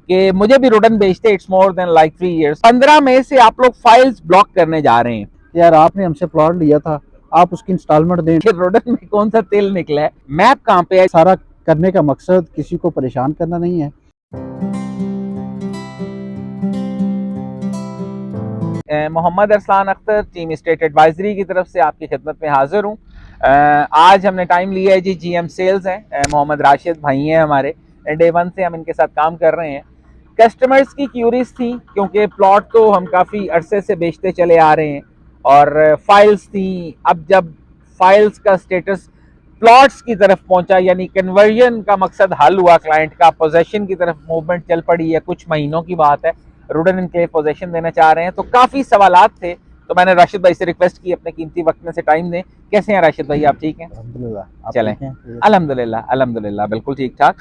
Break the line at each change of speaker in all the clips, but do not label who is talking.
कि मुझे भी रुडन बेचते, it's more than like 3 years। 15 मई से आप लोग फाइल्स ब्लॉक करने जा रहे हैं।
यार आपने हमसे प्लॉट लिया था, आप उसकी इंस्टॉलमेंट दें।
कि रुडन में कौन सा तेल निकला है, मैप कहाँ पे है?
सारा करने का मकसद किसी को परेशान करना नहीं है।
Mohammad Arsalan Akhtar, team state advisory की तरफ से आपकी खिदमत में हाजिर हूँ। आज हमने टाइम लिया है जी, GM सेल्स हैं, मोहम्मद राशिद भाई हैं हमारे, डे 1 से हम इनके साथ काम कर रहे हैं। कस्टमर्स की क्यूरीज थी, क्योंकि प्लॉट तो हम काफ़ी अरसे से बेचते चले आ रहे हैं और फाइल्स थी। अब जब फाइल्स का स्टेटस प्लॉट्स की तरफ पहुंचा, यानी कन्वर्जन का मकसद हल हुआ, क्लाइंट का पोजेशन की तरफ मूवमेंट चल पड़ी है, कुछ महीनों की बात है, रुडन इनके पोजेशन देना चाह रहे हैं, तो काफ़ी सवालात थे। तो मैंने राशिद भाई से रिक्वेस्ट की अपने कीमती वक्त में से टाइम दें। कैसे हैं राशिद भाई, आप ठीक हैं?
अल्हम्दुलिल्लाह, आप
चलें,
ठीक हैं?
अल्हम्दुलिल्लाह अल्हम्दुलिल्लाह, बिल्कुल ठीक ठाक।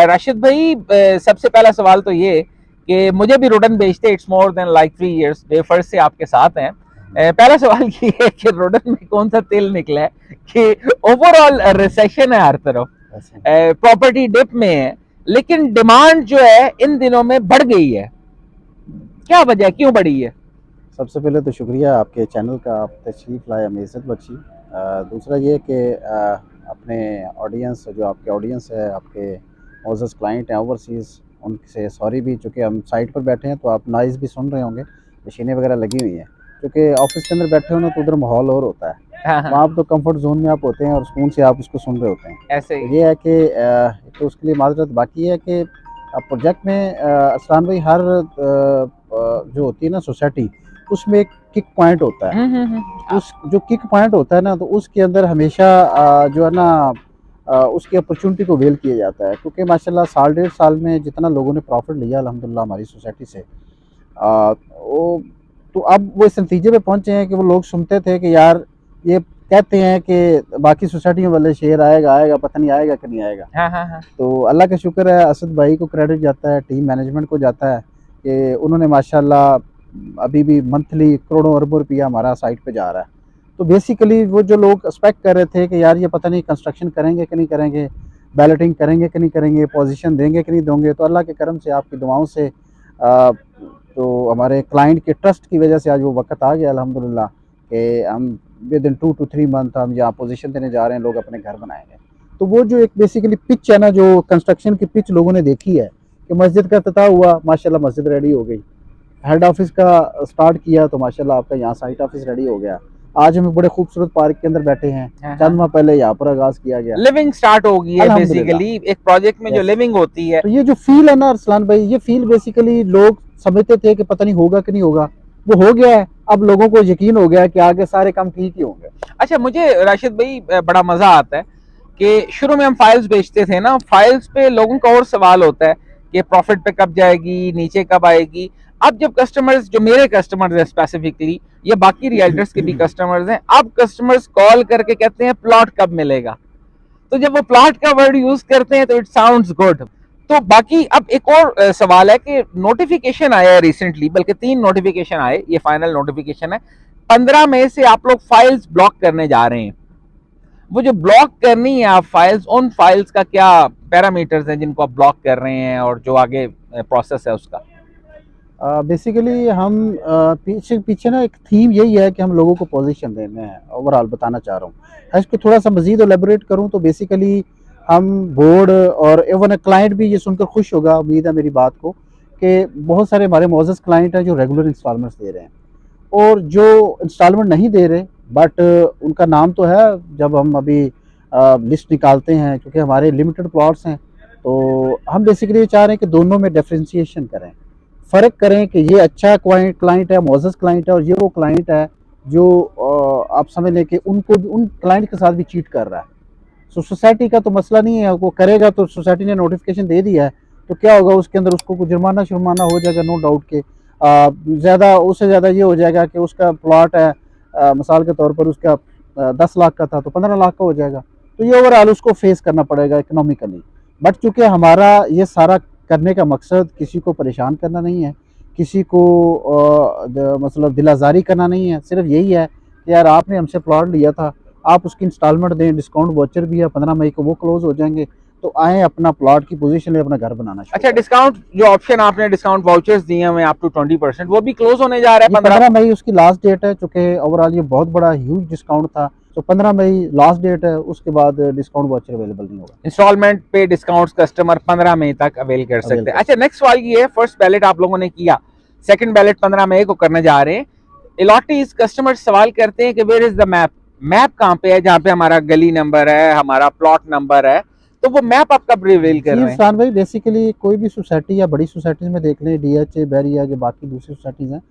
राशिद भाई, सबसे पहला सवाल तो ये कि मुझे भी रुडन बेचते, it's more than like 3 years, day first से आपके साथ हैं। पहला सवाल ये है कि रुडन में कौन सा तेल निकला है कि ओवरऑल रिसेशन है हर तरफ, प्रॉपर्टी डिप में है, लेकिन डिमांड जो है इन दिनों में बढ़ गई है। क्या वजह, क्यों बढ़ी है?
सबसे पहले तो शुक्रिया आपके चैनल का, आप तशरीफ़ लाए, हमें इज़्ज़त बख्शी। दूसरा ये कि अपने ऑडियंस, जो आपके ऑडियंस है, आपके मोअज़्ज़ज़ क्लाइंट हैं ओवरसीज़, उनसे सॉरी भी, चूँकि हम साइट पर बैठे हैं तो आप नॉइज़ भी सुन रहे होंगे, मशीनें वगैरह लगी हुई हैं। क्योंकि ऑफ़िस के अंदर बैठे हो ना तो उधर माहौल और होता है,
हाँ हाँ,
वहाँ आप तो कंफर्ट ज़ोन में आप होते हैं और सुकून से आप उसको सुन रहे होते हैं।
ऐसे
तो
ही।
ये है कि तो उसके लिए माज़रत। बाकी है कि प्रोजेक्ट में अरसलान भाई, हर जो होती है ना सोसाइटी, उसमें एक किक पॉइंट होता है। उस जो किक पॉइंट होता है ना, तो उसके अंदर हमेशा जो है ना उसकी अपॉर्चुनिटी को वेल किया जाता है। क्योंकि माशाल्लाह साल डेढ़ साल में जितना लोगों ने प्रॉफिट लिया अल्हम्दुलिल्लाह हमारी सोसाइटी से, वो तो अब वो इस नतीजे पे पहुंचे हैं कि वो लोग सुनते थे कि यार ये कहते हैं कि बाकी सोसाइटियों वाले शेयर आएगा आएगा, पता नहीं आएगा कि नहीं आएगा।
हाँ हाँ हाँ,
तो अल्लाह का शुक्र है, असद भाई को क्रेडिट जाता है, टीम मैनेजमेंट को जाता है कि उन्होंने माशाल्लाह अभी भी मंथली करोड़ों अरबों रुपया हमारा साइट पे जा रहा है। तो बेसिकली वो जो लोग एक्सपेक्ट कर रहे थे कि यार ये पता नहीं कंस्ट्रक्शन करेंगे कि नहीं करेंगे, बैलेटिंग करेंगे कि नहीं करेंगे, पोजीशन देंगे कि नहीं देंगे, तो अल्लाह के करम से, आपकी दुआओं से, तो हमारे क्लाइंट के ट्रस्ट की वजह से आज वो वक्त आ गया अल्हम्दुलिल्लाह कि हम विद इन 2 to 3 मंथ हम यहाँ पोजीशन देने जा रहे हैं, लोग अपने घर बनाएंगे। तो वो जो एक बेसिकली पिच है ना, जो कंस्ट्रक्शन की पिच लोगों ने देखी है कि मस्जिद का इफ्तिताह हुआ, माशाल्लाह मस्जिद रेडी हो गई, हेड ऑफिस का स्टार्ट किया तो माशाल्लाह आपका यहाँ साइट ऑफिस रेडी हो गया। आज हम बड़े खूबसूरत पार्क के अंदर बैठे हैं,
हाँ
चंद
हाँ,
माह पहले यहाँ पर आगाज किया गया,
लिविंग स्टार्ट हो गई है।
अल्हम्दुलिल्लाह।
बेसिकली एक प्रोजेक्ट में जो
यस,
लिविंग होती है,
तो ये जो फील है ना अरसलान भाई, ये फील बेसिकली लोग समझते थे कि पता नहीं होगा कि नहीं होगा, वो हो गया है। अब लोगों को यकीन हो गया है कि आगे सारे काम ठीक ही होंगे।
अच्छा, मुझे राशिद भाई बड़ा मजा आता है कि शुरू में हम फाइल्स बेचते थे ना, फाइल्स पे लोगों का और सवाल होता है कि प्रॉफिट पे कब जाएगी, नीचे कब आएगी। अब जब कस्टमर्स, जो मेरे कस्टमर्स हैं स्पेसिफिकली, ये बाकी रियल्टर्स के भी कस्टमर्स हैं, अब कस्टमर्स कॉल करके कहते हैं प्लॉट कब मिलेगा। तो जब वो प्लॉट का वर्ड यूज करते हैं तो इट साउंड्स गुड। तो बाकी अब एक और सवाल है कि नोटिफिकेशन आया है रिसेंटली, बल्कि 3 नोटिफिकेशन आए, ये फाइनल नोटिफिकेशन है। 15 मई से आप लोग फाइल्स ब्लॉक करने जा रहे हैं। वो जो ब्लॉक करनी है आप फाइल्स, उन फाइल्स का क्या पैरामीटर्स हैं जिनको आप ब्लॉक कर रहे हैं, और जो आगे प्रोसेस है उसका?
बेसिकली हम पीछे पीछे ना एक थीम यही है कि हम लोगों को पोजीशन देने हैं, ओवरऑल बताना चाह रहा हूँ। इसको थोड़ा सा मजीद एलेबोरेट करूँ तो बेसिकली हम बोर्ड और एवन क्लाइंट भी ये सुनकर खुश होगा, उम्मीद है मेरी बात को, कि बहुत सारे हमारे मोअज़्ज़ज़ क्लाइंट हैं जो रेगुलर इंस्टॉलमेंट्स दे रहे हैं, और जो इंस्टॉलमेंट नहीं दे रहे बट उनका नाम तो है जब हम अभी लिस्ट निकालते हैं, क्योंकि हमारे लिमिटेड प्लॉट्स हैं। तो हम बेसिकली ये चाह रहे हैं कि दोनों में डिफ्रेंशिएशन करें, फ़र्क करें कि ये अच्छा क्लाइंट है, मोअज़्ज़ज़ क्लाइंट है, और ये वो क्लाइंट है जो आप समझ लें कि उनको भी, उन क्लाइंट के साथ भी चीट कर रहा है। सो सोसाइटी का तो मसला नहीं है, वो करेगा तो सोसाइटी ने नोटिफिकेशन दे दिया है, तो क्या होगा उसके अंदर, उसको कुछ जुर्माना शुर्माना हो जाएगा, नो डाउट के ज़्यादा, उससे ज़्यादा ये हो जाएगा कि उसका प्लॉट है, मिसाल के तौर पर उसका 10 लाख का था तो 15 लाख का हो जाएगा। तो ये ओवरऑल उसको फेस करना पड़ेगा इकोनॉमिकली। बट चूँकि हमारा ये सारा करने का मकसद किसी को परेशान करना नहीं है, किसी को मतलब दिल आज़ारी करना नहीं है, सिर्फ यही है कि यार आपने हमसे प्लॉट लिया था, आप उसकी इंस्टॉलमेंट दें, डिस्काउंट वाउचर भी है, 15 मई को वो क्लोज़ हो जाएंगे, तो आए अपना प्लॉट की पोजीशन ले अपना घर बनाना शुरू
अच्छा,
करें।
डिस्काउंट जो ऑप्शन आपने डिस्काउंट वाउचर्स दिए हुए हैं अप टू 20%, वो भी क्लोज होने जा रहा है
ये
15।
15 मई उसकी लास्ट डेट है, चूंकि ओवरऑल ये बहुत बड़ा ह्यूज डिस्काउंट था, तो 15 मई लास्ट डेट है, उसके बाद डिस्काउंट वाउचर अवेलेबल नहीं होगा।
इंस्टॉलमेंट पे डिस्काउंट्स कस्टमर 15 मई तक अवेल कर
अवेल
सकते हैं।
कर
अच्छा,
सकते
नेक्स्ट सवाल ये है, फर्स्ट बैलेट आप लोगों ने किया, सेकंड बैलेट 15 मई को करने जा रहे हैं। अलॉटीज कस्टमर सवाल करते हैं कि where is the map, map कहाँ पे है जहाँ पे हमारा गली नंबर है, हमारा प्लॉट नंबर है, तो वो मैप आप कब रिवील कर
जी
रहे हैं?
इरफान भाई, बेसिकली कोई भी सोसाइटी या बड़ी सोसाइटीज़ में देख लें, डीएचए, बैरिया, जो बाकी दूसरी सोसाइटीज़ हैं,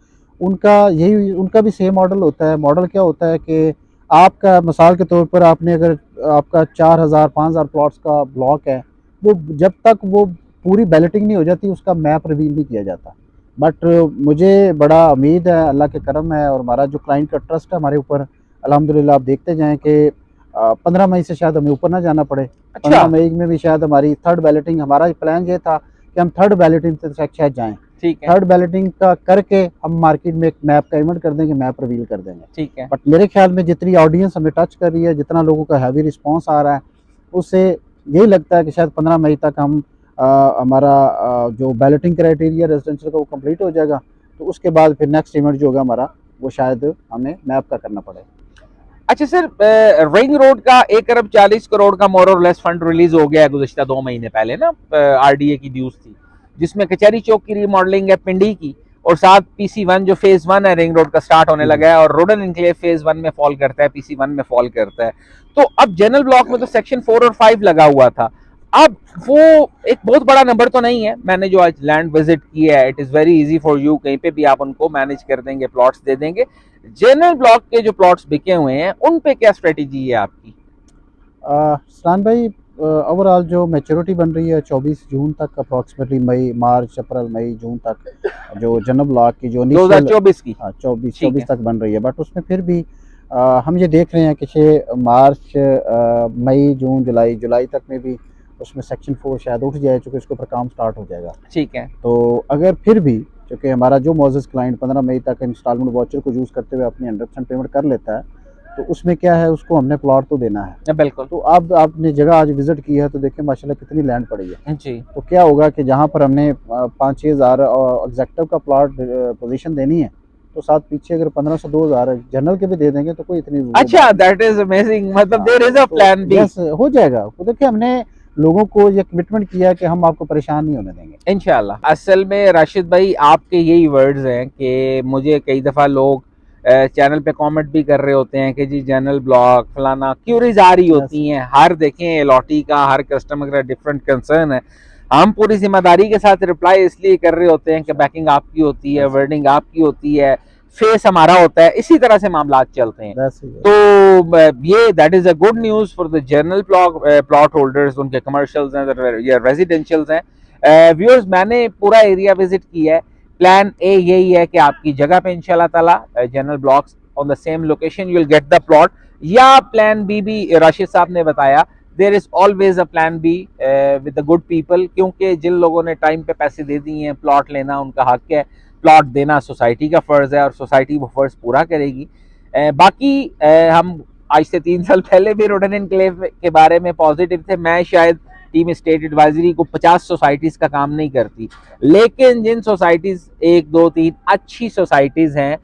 उनका भी सेम मॉडल होता है। मॉडल क्या होता है कि आपका मिसाल के तौर पर आपने अगर आपका 4000 5000 प्लॉट्स का ब्लॉक है, वो जब तक वो पूरी बैलेटिंग नहीं हो जाती उसका मैप रिवील नहीं किया जाता। बट मुझे बड़ा उम्मीद है, अल्लाह के करम है और हमारा जो क्लाइंट का ट्रस्ट है हमारे ऊपर, अल्हम्दुलिल्लाह आप देखते जाएँ कि 15 मई से शायद हमें ऊपर ना जाना पड़े।
अच्छा,
15 मई में भी शायद हमारी थर्ड बैलेटिंग, हमारा प्लान ये था कि हम थर्ड बैलेटिंग तक शायद जाएँ।
ठीक है,
थर्ड बैलेटिंग का करके हम मार्केट में एक मैप का इवेंट कर देंगे, मैप रिवील कर देंगे।
ठीक है।
बट मेरे ख्याल में जितनी ऑडियंस हमें टच कर रही है, जितना लोगों का हैवी रिस्पॉन्स आ रहा है, उससे यही लगता है कि शायद 15 मई तक हम हमारा जो बैलेटिंग क्राइटेरिया रेजिडेंशियल का वो कंप्लीट हो जाएगा। तो उसके बाद फिर नेक्स्ट इवेंट जो होगा हमारा, वो शायद हमें मैप का करना पड़े।
अच्छा सर, रिंग रोड का 1 अरब 40 करोड़ का मोर और लेस फंड रिलीज हो गया है गुज़िश्ता 2 महीने पहले ना, आरडीए की न्यूज थी, जिसमें कचहरी चौक की रीमॉडलिंग है पिंडी की, और साथ पीसी 1 जो फेज 1 है रिंग रोड का स्टार्ट होने
जी जी।
लगा है, और रोडन इनक्लेव फेज 1 में फॉल करता है, पीसी 1 में फॉल करता है। तो अब जनरल ब्लॉक में तो सेक्शन 4 और 5 लगा हुआ था। अब वो एक बहुत बड़ा नंबर तो नहीं है, मैंने जो आज लैंड विजिट किया है, it is very easy for you, कहीं पे भी आप उनको मैनेज कर देंगे, प्लॉट्स दे देंगे। जनरल ब्लॉक के जो प्लॉट्स बिके हुए हैं उन पे क्या स्ट्रेटेजी है आपकी?
सलान भाई, ओवरऑल जो मैच्योरिटी बन रही है 24 जून तक अप्रॉक्सीमेटली, मई मार्च अप्रैल मई जून तक, जो जनरल ब्लॉक की जो इनिशियल
2024 की?
24
ठीक
24
है,
तक बन रही है, बट उसमें फिर भी हम ये देख रहे हैं कि मार्च मई जून जुलाई जुलाई तक में भी उसमें सेक्शन 4 शायद उठ जाए, चूँकि उसके ऊपर काम स्टार्ट हो जाएगा।
ठीक है।
तो अगर फिर भी, चूँकि हमारा जो मोज़ेज़ क्लाइंट 15 मई तक इंस्टॉलमेंट वाउचर को यूज़ करते हुए अपनी 100% पेमेंट कर लेता है, तो उसमें क्या है, उसको हमने प्लॉट तो देना है।
बिल्कुल।
तो अब आपने जगह आज विज़िट की है तो देखिए माशाल्लाह कितनी लैंड पड़ी है।
जी।
तो क्या होगा कि जहाँ पर हमने 5-6 हज़ार एग्ज़ेक्टिव का प्लॉट पोज़ीशन देनी है, तो साथ पीछे अगर 1500 2000 जनरल के भी दे देंगे तो कोई इतनी वो
अच्छा,
बात नहीं है।
दैट इज अमेजिंग, मतलब
हाँ,
देयर इज अ
तो
प्लान बी।
यस हो जाएगा। तो देखिए हमने लोगों को ये कमिटमेंट किया है कि हम आपको परेशान नहीं होने देंगे।
इंशाल्लाह। असल में राशिद भाई, आपके यही वर्ड्स हैं कि मुझे कई दफ़ा लोग चैनल पे कमेंट भी कर रहे होते हैं कि जी जनरल ब्लॉक फलाना, क्यूरीज आ रही
यस,
होती हैं, हर देखें लॉटी का हर कस्टमर का डिफरेंट कंसर्न है। हम पूरी जिम्मेदारी के साथ रिप्लाई इसलिए कर रहे होते हैं कि बैकिंग आपकी होती है,
यस,
वर्डिंग आपकी होती है, फेस हमारा होता है, इसी तरह से मामला चलते हैं।
दैट्स
तो
इट।
ये that is a good news for the general plot holders, उनके कमर्शियल्स हैं या रेजिडेंशियल्स हैं। व्यूअर्स, मैंने पूरा एरिया विजिट किया है। प्लान ए यही है कि आपकी जगह पे इंशाल्लाह ताला general blocks on the same location you will get the plot, या प्लान बी भी राशिद साहब ने बताया, there is always a plan B with the good people, क्योंकि जिन लोगों ने टाइम पे पैसे दे दिए हैं, प्लॉट लेना उनका हक है, प्लॉट देना सोसाइटी का फर्ज है और सोसाइटी वो फर्ज पूरा करेगी। बाकी हम आज से 3 साल पहले भी रोडन एनक्लेव के बारे में पॉजिटिव थे। मैं शायद टीम स्टेट एडवाइजरी को 50 सोसाइटीज़ का काम नहीं करती, लेकिन जिन सोसाइटीज़ 1 2 3 अच्छी सोसाइटीज़ हैं,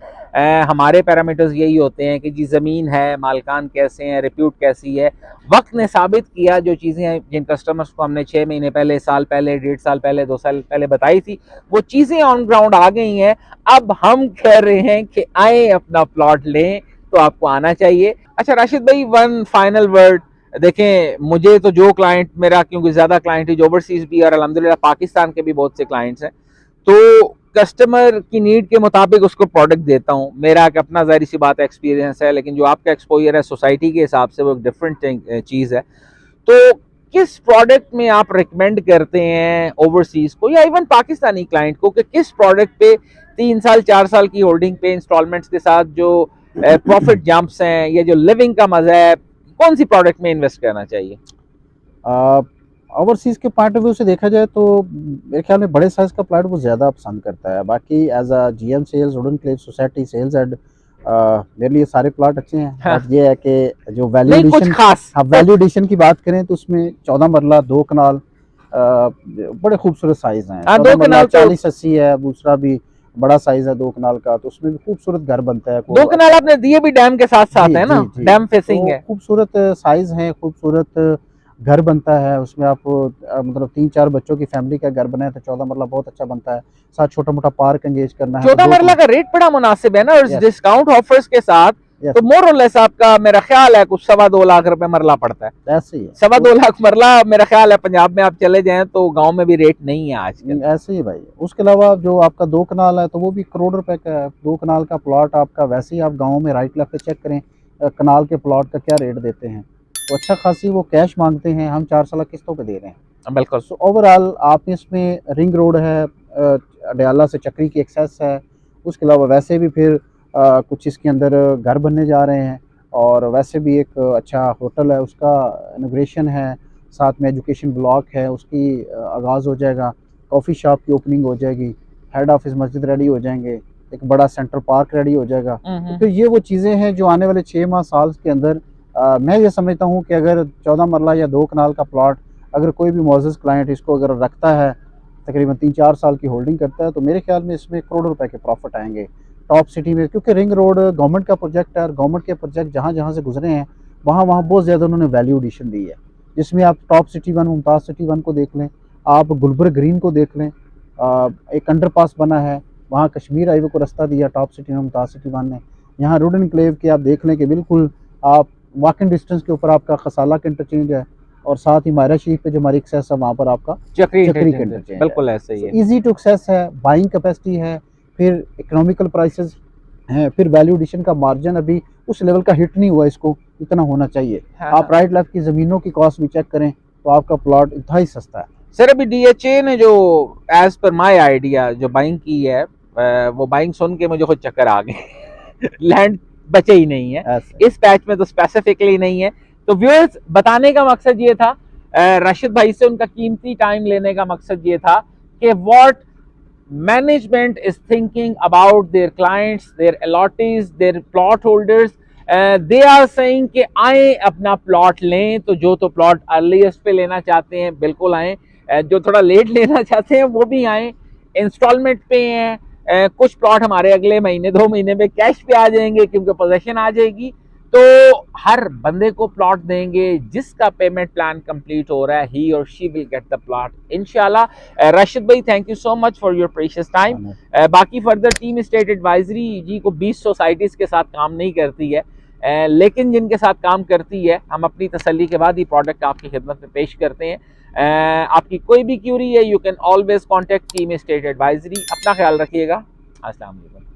हमारे पैरामीटर्स यही होते हैं कि जी ज़मीन है, मालकान कैसे हैं, रिप्यूट कैसी है। वक्त ने साबित किया, जो चीज़ें हैं जिन कस्टमर्स को हमने 6 महीने पहले, साल पहले, 1.5 साल पहले, 2 साल पहले बताई थी, वो चीज़ें ऑन ग्राउंड आ गई हैं। अब हम कह रहे हैं कि आए अपना प्लॉट लें, तो आपको आना चाहिए। अच्छा राशिद भाई, वन फाइनल वर्ड, देखें मुझे तो जो क्लाइंट मेरा, क्योंकि ज़्यादा क्लाइंट है जो ओवरसीज़ भी और अल्हम्दुलिल्लाह पाकिस्तान के भी बहुत से क्लाइंट्स हैं, तो कस्टमर की नीड के मुताबिक उसको प्रोडक्ट देता हूँ। मेरा एक अपना ज़ाहिर सी बात एक्सपीरियंस है, लेकिन जो आपका एक्सपोजर है सोसाइटी के हिसाब से वो एक डिफरेंट चीज़ है। तो किस प्रोडक्ट में आप रिकमेंड करते हैं ओवरसीज़ को या इवन पाकिस्तानी क्लाइंट को कि किस प्रोडक्ट पे 3 साल 4 साल की होल्डिंग पे इंस्टॉलमेंट्स के साथ जो प्रॉफिट जंप्स हैं या जो लिविंग का मजा है, कौन सी प्रोडक्ट में इन्वेस्ट करना चाहिए?
ओवरसीज़ के पॉइंट ऑफ व्यू से देखा जाए तो मेरे ख्याल में बड़े साइज़ का प्लाट वो ज़्यादा पसंद करता है। बाकी as a GM sales, wooden clave society sales head, मेरे लिए सारे प्लॉट अच्छे हैं,
हाँ।
बट ये है कि जो वैल्यू
नहीं कुछ
एडिशन,
खास।
हाँ वैल्यू एडिशन की बात करें तो उसमें 14 मरला 2 कनाल बड़े खूबसूरत साइज हैं।
हाँ
14
दो
मरला
कनाल तो
40-80 है, दूसरा भी बड़ा साइज है 2 कनाल का, तो उसमें भी खूबसूरत घर बनता है
दो
को
कनाल
अच्छा।
आपने दिए भी डैम के साथ साथ
जी
है ना,
जी जी,
डैम फेसिंग
तो
है।
खूबसूरत साइज है, खूबसूरत घर बनता है उसमें। आप मतलब 3-4 बच्चों की फैमिली का घर बनाए तो 14 मरला बहुत अच्छा बनता है। साथ छोटा मोटा पार्क एंगेज करना है तो
14
2
मरला
कनाल।
का रेट बड़ा मुनासिब है ना, और
यस
डिस्काउंट ऑफर्स के साथ
यस,
तो मोर और लेस आपका मेरा ख्याल है कुछ 2.25 लाख रुपए मरला पड़ता है।
ऐसे ही है
2.25 लाख मरला मेरा ख्याल है पंजाब में आप चले जाएं तो गांव में भी रेट नहीं है आजकल।
ऐसे ही भाई। उसके अलावा जो आपका 2 कनाल है तो वो भी करोड़ रुपए का है। 2 कनाल का प्लॉट आपका, वैसे ही आप गाँव में राइट लेफ्ट पे चेक करें कनाल के प्लॉट का क्या रेट देते हैं, तो अच्छा खासी वो कैश मांगते हैं, हम 4 साल किस्तों पे दे रहे हैं।
बिल्कुल।
सो ओवरऑल आप इसमें रिंग रोड है, अडयाला से चक्री की एक्सेस है। उसके अलावा वैसे भी फिर कुछ इसके अंदर घर बनने जा रहे हैं, और वैसे भी एक अच्छा होटल है उसका इनॉग्रेशन है, साथ में एजुकेशन ब्लॉक है उसकी आगाज़ हो जाएगा, कॉफ़ी शॉप की ओपनिंग हो जाएगी, हेड ऑफिस मस्जिद रेडी हो जाएंगे, एक बड़ा सेंट्रल पार्क रेडी हो जाएगा। तो फिर ये वो चीज़ें हैं जो आने वाले 6 माह साल के अंदर मैं ये समझता हूँ कि अगर 14 मरला या 2 कनाल का प्लॉट अगर कोई भी मोअज़्ज़ज़ क्लाइंट इसको अगर रखता है, तकरीबन 3-4 साल की होल्डिंग करता है, तो मेरे ख्याल में इसमें करोड़ों रुपए के प्रॉफिट आएँगे। टॉप सिटी में, क्योंकि रिंग रोड गवर्नमेंट का प्रोजेक्ट है, और गवर्नमेंट के प्रोजेक्ट जहाँ-जहाँ से गुज़रे हैं, वहाँ-वहाँ बहुत ज़्यादा उन्होंने वैल्यू एडिशन दी है। जिसमें आप टॉप सिटी 1 मुमताज़ सिटी 1 को देख लें, आप गुलबर्ग ग्रीन को देख लें, एक अंडरपास बना है, वहाँ कश्मीर हाईवे को रास्ता दिया टॉप सिटी में मुमताज़ सिटी 1 ने। यहाँ रोड एनक्लेव के आप देख लें कि बिल्कुल आप वॉकिंग डिस्टेंस के ऊपर आपका खसाला का इंटरचेंज है, और साथ ही मायरा शरीफ पे जो हमारी एक्सेस है वहाँ पर आपका
चक्री
चक्री का
इंटरचेंज
इंटरचेंज है।
बिल्कुल ऐसे ही
सो
है।
ईज़ी टू एक्सेस है, बाइंग कैपेसिटी है, फिर इकोनॉमिकल प्राइसेस हैं, फिर वैल्यू एडिशन का मार्जिन अभी उस लेवल का हिट नहीं हुआ इसको, इतना होना चाहिए।
हाँ
आप
हाँ।
राइट लेफ्ट की ज़मीनों की कॉस्ट भी चेक करें तो आपका प्लॉट इंतहाई सस्ता है।
सर अभी डीएचए ने जो एज पर माय आइडिया जो बाइंग की है, वो बाइंग सुन के मुझे खुद चक्कर आ गए। लैंड बचे ही नहीं है
ऐसे
इस पैच में, तो स्पेसिफिकली नहीं है। तो व्यूअर्स बताने का मकसद ये था, राशिद भाई से उनका कीमती टाइम लेने का मकसद ये था कि what management is thinking about their clients, their allottees, their plot holders. They are saying कि आए अपना प्लॉट लें, तो जो तो प्लॉट अर्लीस्ट पे लेना चाहते हैं बिल्कुल आए, जो थोड़ा लेट लेना चाहते हैं वो भी आए, इंस्टॉलमेंट पे हैं। कुछ प्लॉट हमारे अगले महीने 2 महीने में कैश पे आ जाएंगे क्योंकि पोजेशन आ जाएगी, तो हर बंदे को प्लॉट देंगे जिसका पेमेंट प्लान कंप्लीट हो रहा है, ही और she will get the plot इंशाल्लाह। राशिद भाई thank you so much for your precious time. बाकी फर्दर टीम स्टेट एडवाइजरी जी को 20 सोसाइटीज के साथ काम नहीं करती है, लेकिन जिनके साथ काम करती है हम अपनी तसल्ली के बाद ही प्रोडक्ट आपकी खिदमत में पेश करते हैं। आपकी कोई भी क्यूरी है, you can always contact team state advisory. अपना ख्याल रखिएगा। अस्सलाम वालेकुम।